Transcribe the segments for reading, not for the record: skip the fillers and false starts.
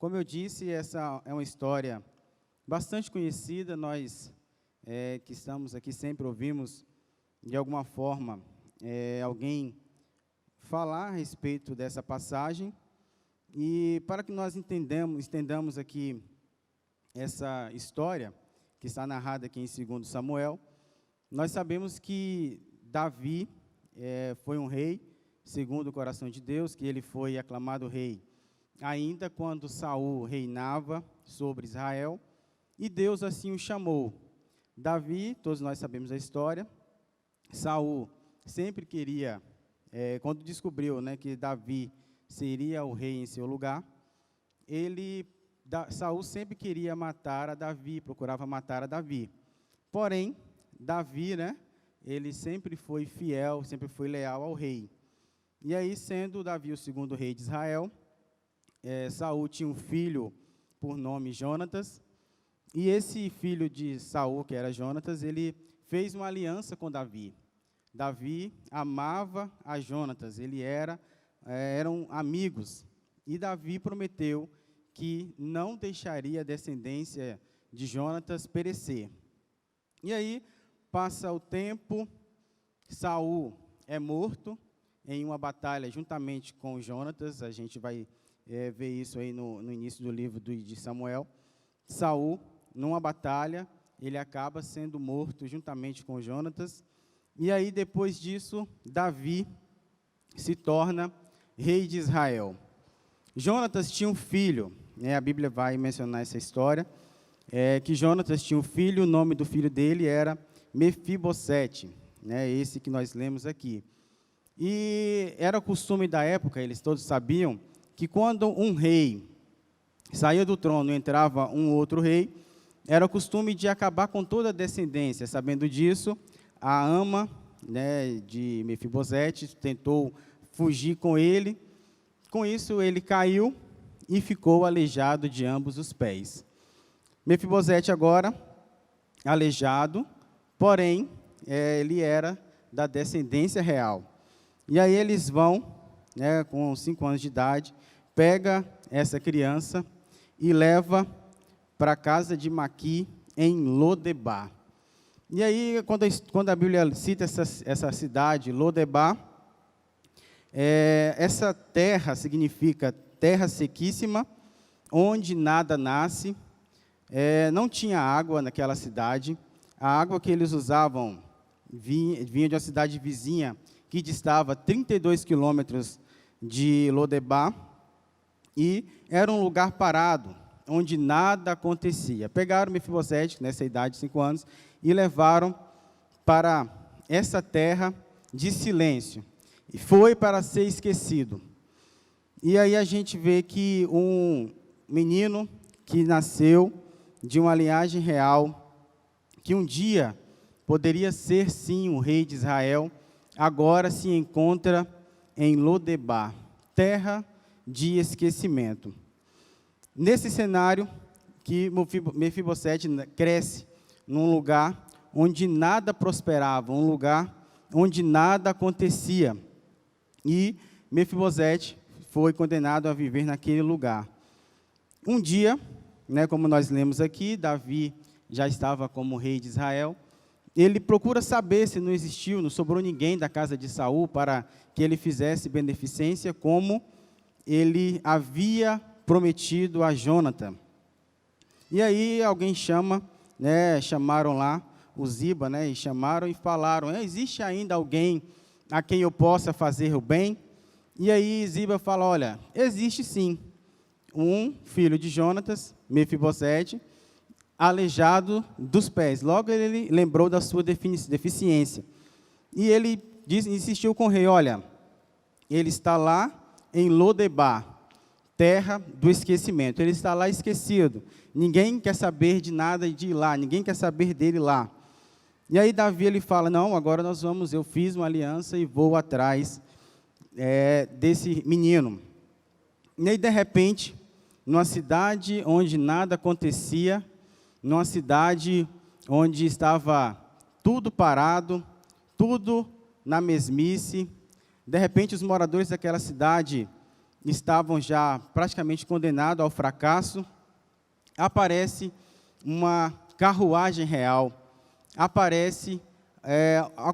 Como eu disse, essa é uma história bastante conhecida. Nós que estamos aqui sempre ouvimos, de alguma forma, alguém falar a respeito dessa passagem. E para que nós entendamos aqui essa história, que está narrada aqui em 2 Samuel, nós sabemos que Davi foi um rei, segundo o coração de Deus, que ele foi aclamado rei ainda quando Saul reinava sobre Israel, e Deus assim o chamou. Davi, todos nós sabemos a história, Saul sempre queria, quando descobriu que Davi seria o rei em seu lugar, Saul sempre queria matar a Davi, procurava matar a Davi. Porém, Davi, ele sempre foi fiel, sempre foi leal ao rei. E aí, sendo Davi o segundo rei de Israel, Saul tinha um filho por nome Jonatas, e esse filho de Saul, que era Jonatas, ele fez uma aliança com Davi. Davi amava a Jonatas, eram amigos, e Davi prometeu que não deixaria a descendência de Jonatas perecer. E aí, passa o tempo, Saul é morto em uma batalha juntamente com Jonatas. A gente vai ver isso aí no início do livro de Samuel. Saul, numa batalha, ele acaba sendo morto juntamente com Jonatas. E aí, depois disso, Davi se torna rei de Israel. Jonatas tinha um filho, a Bíblia vai mencionar essa história, que Jonatas tinha um filho, o nome do filho dele era Mefibosete, esse que nós lemos aqui. E era o costume da época, eles todos sabiam, que quando um rei saía do trono e entrava um outro rei, era o costume de acabar com toda a descendência. Sabendo disso, a ama de Mefibosete tentou fugir com ele. Com isso, ele caiu e ficou aleijado de ambos os pés. Mefibosete agora, aleijado, porém, ele era da descendência real. E aí eles vão, com 5 anos de idade, pega essa criança e leva para a casa de Maqui, em Lodebar. E aí, quando a Bíblia cita essa cidade, Lodebar, essa terra significa terra sequíssima, onde nada nasce. Não tinha água naquela cidade. A água que eles usavam vinha de uma cidade vizinha, que distava 32 quilômetros de Lodebar, e era um lugar parado, onde nada acontecia. Pegaram Mefibosete, nessa idade de 5 anos, e levaram para essa terra de silêncio, e foi para ser esquecido. E aí a gente vê que um menino que nasceu de uma linhagem real, que um dia poderia ser, sim, o rei de Israel, agora se encontra em Lodebar, terra de esquecimento. Nesse cenário, que Mefibosete cresce num lugar onde nada prosperava, um lugar onde nada acontecia. E Mefibosete foi condenado a viver naquele lugar. Um dia, como nós lemos aqui, Davi já estava como rei de Israel. Ele procura saber se não sobrou ninguém da casa de Saul para que ele fizesse beneficência, como ele havia prometido a Jonatã. E aí alguém chamaram lá o Ziba, e chamaram e falaram: existe ainda alguém a quem eu possa fazer o bem? E aí Ziba fala: olha, existe sim, um filho de Jonatas, Mefibosete, aleijado dos pés. Logo ele lembrou da sua deficiência. E ele insistiu com o rei: olha, ele está lá em Lodebar, terra do esquecimento. Ele está lá esquecido. Ninguém quer saber de nada de ir lá, ninguém quer saber dele lá. E aí Davi ele fala: não, agora eu fiz uma aliança e vou atrás desse menino. E aí, de repente, numa cidade onde nada acontecia, numa cidade onde estava tudo parado, tudo na mesmice, de repente os moradores daquela cidade estavam já praticamente condenados ao fracasso, aparece uma carruagem real,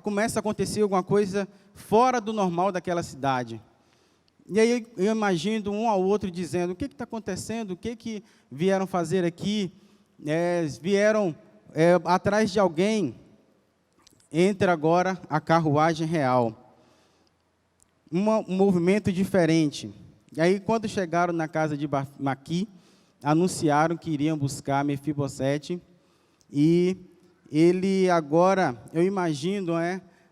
começa a acontecer alguma coisa fora do normal daquela cidade. E aí eu imagino um ao outro dizendo, o que está acontecendo? O que vieram fazer aqui? Vieram atrás de alguém. Entra agora a carruagem real. Um movimento diferente. E aí, quando chegaram na casa de Maqui, anunciaram que iriam buscar Mefibosete. E ele agora, eu imagino,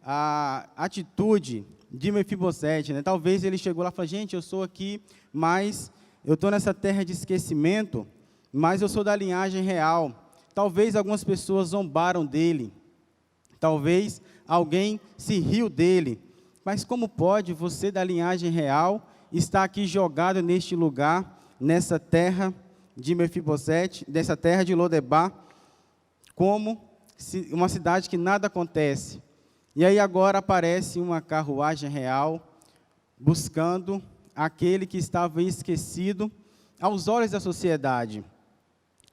a atitude de Mefibosete, né? Talvez ele chegou lá e falou, gente, eu sou aqui, mas eu estou nessa terra de esquecimento, mas eu sou da linhagem real. Talvez algumas pessoas zombaram dele, talvez alguém se riu dele, mas como pode você da linhagem real estar aqui jogado neste lugar, nessa terra de Mefibosete, dessa terra de Lodebar, como uma cidade que nada acontece? E aí agora aparece uma carruagem real, buscando aquele que estava esquecido aos olhos da sociedade,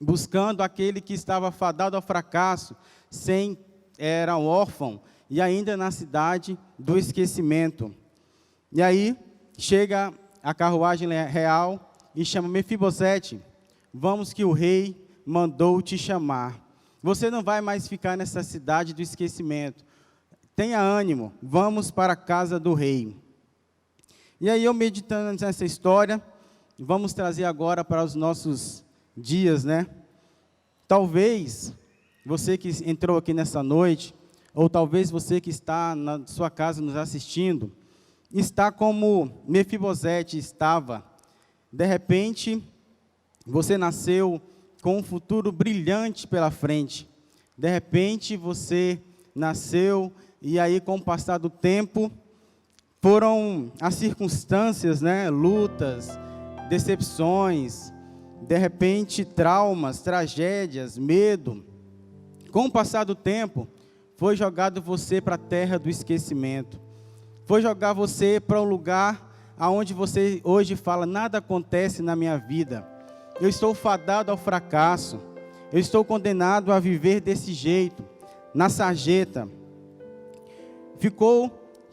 buscando aquele que estava fadado ao fracasso, era um órfão, e ainda na cidade do esquecimento. E aí chega a carruagem real e chama Mefibosete, vamos que o rei mandou te chamar. Você não vai mais ficar nessa cidade do esquecimento. Tenha ânimo, vamos para a casa do rei. E aí eu meditando nessa história, vamos trazer agora para os nossos dias, né? Talvez você que entrou aqui nessa noite, ou talvez você que está na sua casa nos assistindo, está como Mefibosete estava. De repente, você nasceu com um futuro brilhante pela frente. De repente, você nasceu e aí, com o passar do tempo, foram as circunstâncias, né? Lutas, decepções, de repente, traumas, tragédias, medo. Com o passar do tempo, foi jogado você para a terra do esquecimento. Foi jogar você para um lugar aonde você hoje fala, nada acontece na minha vida. Eu estou fadado ao fracasso. Eu estou condenado a viver desse jeito, na sarjeta. Ficou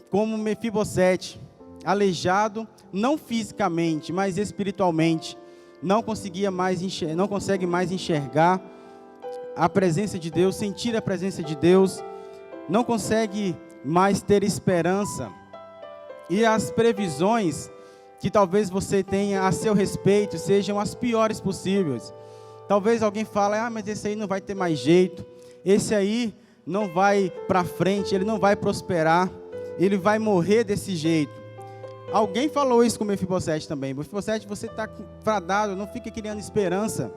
como Mefibosete, aleijado, não fisicamente, mas espiritualmente. Não consegue mais enxergar a presença de Deus, sentir a presença de Deus. Não consegue mais ter esperança. E as previsões que talvez você tenha a seu respeito sejam as piores possíveis. Talvez alguém fale, mas esse aí não vai ter mais jeito. Esse aí não vai para frente, ele não vai prosperar, ele vai morrer desse jeito. Alguém falou isso com Mefibosete também. Mefibosete, você está fadado, não fica criando esperança.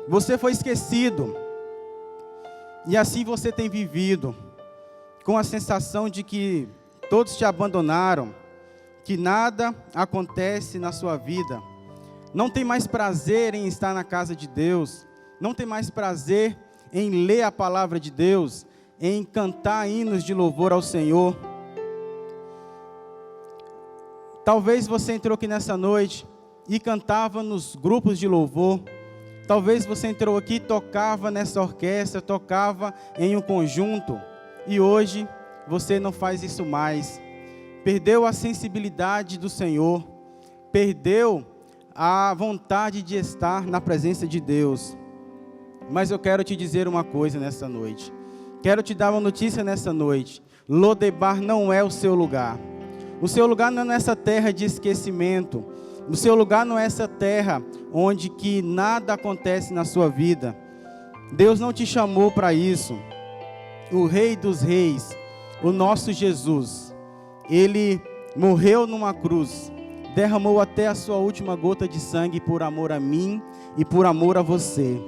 Você foi esquecido. E assim você tem vivido, com a sensação de que todos te abandonaram, que nada acontece na sua vida. Não tem mais prazer em estar na casa de Deus. Não tem mais prazer em ler a palavra de Deus, em cantar hinos de louvor ao Senhor. Talvez você entrou aqui nessa noite e cantava nos grupos de louvor. Talvez você entrou aqui e tocava nessa orquestra, tocava em um conjunto. E hoje você não faz isso mais. Perdeu a sensibilidade do Senhor. Perdeu a vontade de estar na presença de Deus. Mas eu quero te dizer uma coisa nessa noite. Quero te dar uma notícia nessa noite. Lodebar não é o seu lugar. O seu lugar não é nessa terra de esquecimento. O seu lugar não é essa terra onde que nada acontece na sua vida. Deus não te chamou para isso. O Rei dos Reis, o nosso Jesus, Ele morreu numa cruz, derramou até a sua última gota de sangue por amor a mim e por amor a você.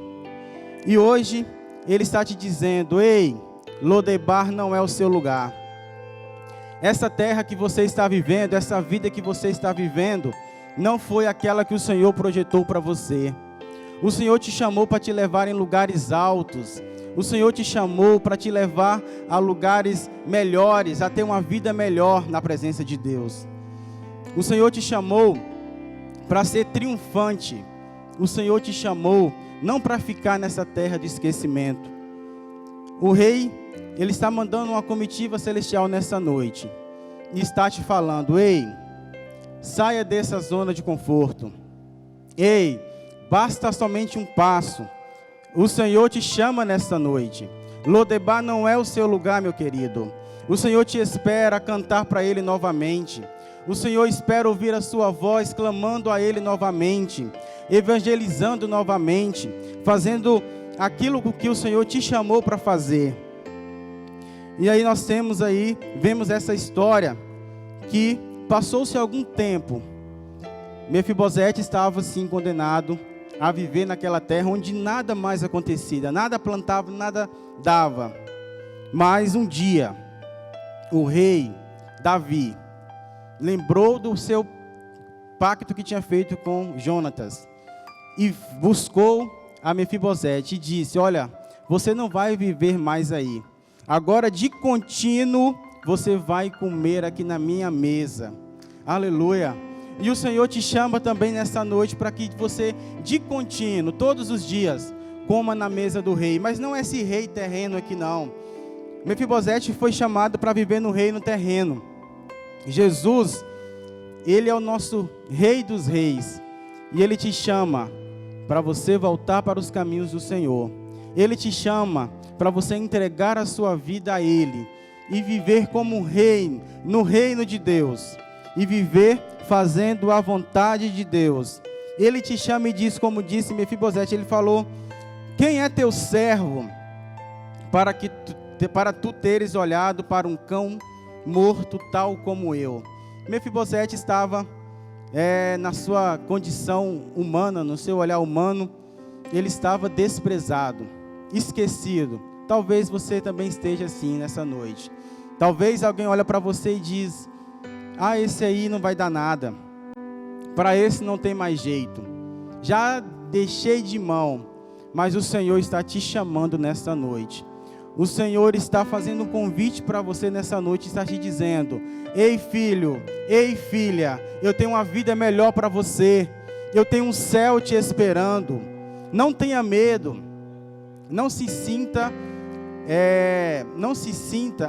E hoje Ele está te dizendo, ei, Lodebar não é o seu lugar. Essa terra que você está vivendo, essa vida que você está vivendo, não foi aquela que o Senhor projetou para você. O Senhor te chamou para te levar em lugares altos. O Senhor te chamou para te levar a lugares melhores, a ter uma vida melhor na presença de Deus. O Senhor te chamou para ser triunfante. O Senhor te chamou não para ficar nessa terra de esquecimento. O rei, ele está mandando uma comitiva celestial nessa noite e está te falando: ei, saia dessa zona de conforto. Ei, basta somente um passo. O Senhor te chama nessa noite. Lodebar não é o seu lugar, meu querido. O Senhor te espera cantar para Ele novamente. O Senhor espera ouvir a sua voz clamando a Ele novamente, evangelizando novamente, fazendo aquilo que o Senhor te chamou para fazer. E aí nós vemos essa história que passou-se algum tempo. Mefibosete estava assim condenado a viver naquela terra onde nada mais acontecia, nada plantava, nada dava. Mas um dia, o rei Davi lembrou do seu pacto que tinha feito com Jonatas e buscou a Mefibosete e disse: olha, você não vai viver mais aí. Agora de contínuo você vai comer aqui na minha mesa. Aleluia. E o Senhor te chama também nessa noite para que você de contínuo, todos os dias, coma na mesa do rei. Mas não é esse rei terreno aqui não. Mefibosete foi chamado para viver no reino terreno. Jesus, Ele é o nosso Rei dos Reis. E Ele te chama para você voltar para os caminhos do Senhor. Ele te chama para você entregar a sua vida a Ele e viver como rei no reino de Deus. E viver fazendo a vontade de Deus. Ele te chama e diz, como disse Mefibosete, ele falou: quem é teu servo para tu teres olhado para um cão morto tal como eu? Mefibosete estava na sua condição humana, no seu olhar humano, ele estava desprezado, esquecido. Talvez você também esteja assim nessa noite. Talvez alguém olha para você e diz: ah, esse aí não vai dar nada, para esse não tem mais jeito, já deixei de mão. Mas o Senhor está te chamando nessa noite. O Senhor está fazendo um convite para você nessa noite, está te dizendo: ei filho, ei filha, eu tenho uma vida melhor para você, eu tenho um céu te esperando. Não tenha medo, não se sinta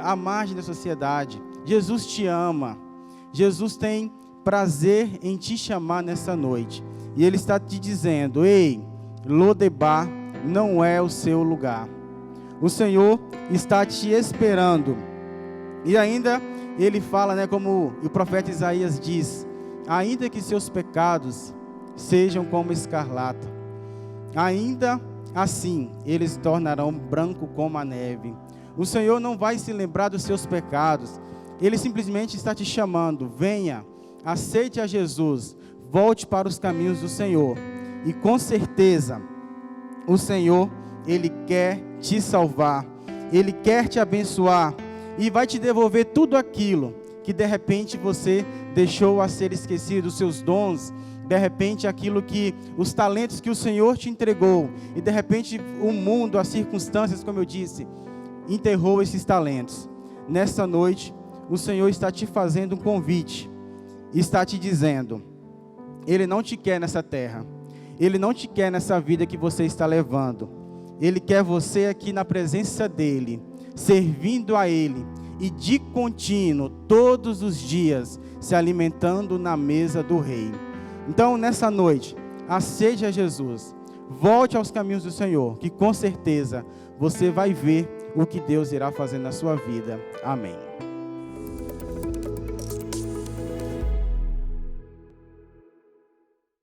à margem da sociedade. Jesus te ama, Jesus tem prazer em te chamar nessa noite, e Ele está te dizendo: ei, Lodebar não é o seu lugar. O Senhor está te esperando. E ainda Ele fala, como o profeta Isaías diz: ainda que seus pecados sejam como escarlata, ainda assim eles tornarão branco como a neve. O Senhor não vai se lembrar dos seus pecados. Ele simplesmente está te chamando: venha, aceite a Jesus, volte para os caminhos do Senhor. E com certeza, o Senhor, Ele quer te salvar, Ele quer te abençoar e vai te devolver tudo aquilo que de repente você deixou a ser esquecido, os seus dons, de repente os talentos que o Senhor te entregou, e de repente o mundo, as circunstâncias, como eu disse, enterrou esses talentos. Nessa noite, o Senhor está te fazendo um convite, está te dizendo: Ele não te quer nessa terra, Ele não te quer nessa vida que você está levando. Ele quer você aqui na presença dEle, servindo a Ele, e de contínuo, todos os dias, se alimentando na mesa do Rei. Então, nessa noite, aceite a Jesus, volte aos caminhos do Senhor, que com certeza você vai ver o que Deus irá fazer na sua vida. Amém.